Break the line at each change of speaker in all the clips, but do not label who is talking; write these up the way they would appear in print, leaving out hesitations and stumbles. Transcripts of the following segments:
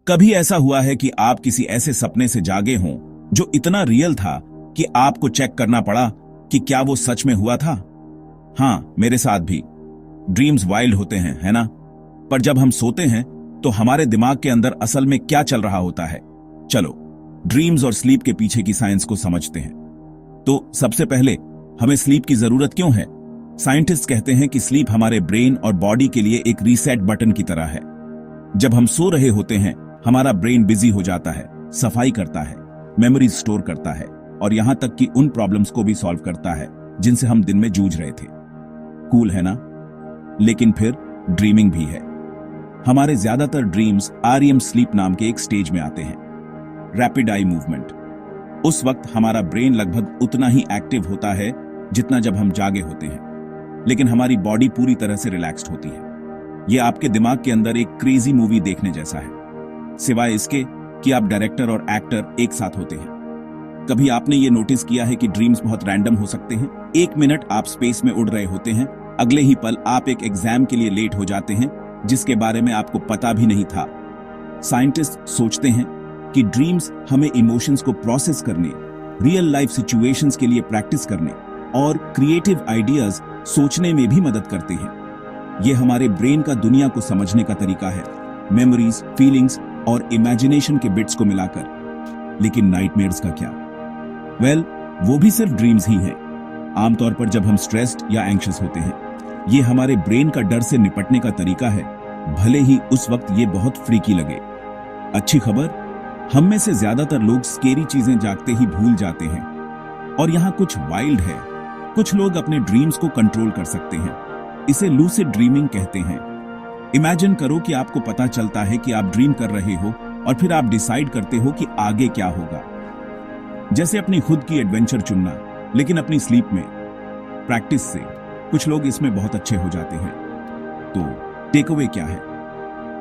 कभी ऐसा हुआ है कि आप किसी ऐसे सपने से जागे हों जो इतना रियल था कि आपको चेक करना पड़ा कि क्या वो सच में हुआ था? हाँ, मेरे साथ भी। ड्रीम्स वाइल्ड होते हैं, है ना? पर जब हम सोते हैं तो हमारे दिमाग के अंदर असल में क्या चल रहा होता है? चलो, ड्रीम्स और स्लीप के पीछे की साइंस को समझते हैं। तो सबसे पहले, हमें स्लीप की जरूरत क्यों है? साइंटिस्ट कहते हैं कि स्लीप हमारे ब्रेन और बॉडी के लिए एक रीसेट बटन की तरह है। जब हम सो रहे होते हैं, हमारा ब्रेन बिजी हो जाता है, सफाई करता है, मेमोरीज स्टोर करता है और यहां तक कि उन प्रॉब्लम्स को भी सॉल्व करता है जिनसे हम दिन में जूझ रहे थे। कूल है ना? लेकिन फिर ड्रीमिंग भी है। हमारे ज्यादातर ड्रीम्स आरईएम स्लीप नाम के एक स्टेज में आते हैं, रैपिड आई मूवमेंट। उस वक्त हमारा ब्रेन लगभग उतना ही एक्टिव होता है जितना जब हम जागे होते हैं, लेकिन हमारी बॉडी पूरी तरह से रिलैक्स्ड होती है। यह आपके दिमाग के अंदर एक क्रेजी मूवी देखने जैसा है, सिवाय इसके कि आप डायरेक्टर और एक्टर एक साथ होते हैं। कभी आपने ये नोटिस किया है कि ड्रीम्स बहुत रैंडम हो सकते हैं? एक मिनट आप स्पेस में उड़ रहे होते हैं, अगले ही पल आप एक एग्जाम के लिए लेट हो जाते हैं जिसके बारे में आपको पता भी नहीं था। साइंटिस्ट सोचते हैं कि ड्रीम्स हमें इमोशंस को प्रोसेस करने, रियल लाइफ सिचुएशंस के लिए प्रैक्टिस करने और क्रिएटिव आइडियाज सोचने में भी मदद करते हैं। ये हमारे ब्रेन का दुनिया को समझने का तरीका है, मेमोरीज, फीलिंग्स और इमेजिनेशन के बिट्स को मिलाकर। लेकिन नाइटमेयर्स का क्या? वेल, वो भी सिर्फ ड्रीम्स ही हैं। आमतौर पर जब हम स्ट्रेस्ड या एंग्शियस होते हैं, ये हमारे ब्रेन का डर से निपटने का तरीका है, भले ही उस वक्त ये बहुत फ्रीकी लगे। अच्छी खबर, हम में से ज्यादातर लोग स्केरी चीजें जागते ही भूल जाते हैं। और यहाँ कुछ वाइल्ड है, कुछ लोग अपने ड्रीम्स को कंट्रोल कर सकते हैं। इसे लूसिड ड्रीमिंग कहते हैं। इमेजिन करो कि आपको पता चलता है कि आप ड्रीम कर रहे हो और फिर आप डिसाइड करते हो कि आगे क्या होगा। जैसे अपनी खुद की एडवेंचर चुनना, लेकिन अपनी स्लीप में। प्रैक्टिस से कुछ लोग इसमें बहुत अच्छे हो जाते हैं। तो टेक अवे क्या है?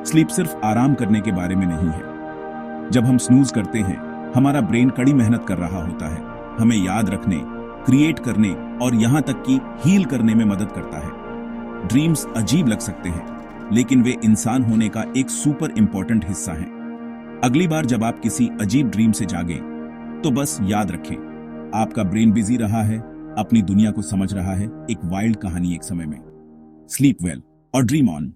स्लीप सिर्फ आराम करने के बारे में नहीं है। जब हम स्नूज करते हैं, हमारा ब्रेन कड़ी मेहनत कर रहा होता है, हमें याद रखने, क्रिएट करने और यहां तक कि हील करने में मदद करता है। ड्रीम्स अजीब लग सकते हैं, लेकिन वे इंसान होने का एक सुपर इंपॉर्टेंट हिस्सा हैं। अगली बार जब आप किसी अजीब ड्रीम से जागें, तो बस याद रखें, आपका ब्रेन बिजी रहा है, अपनी दुनिया को समझ रहा है, एक वाइल्ड कहानी एक समय में। स्लीप वेल और ड्रीम ऑन।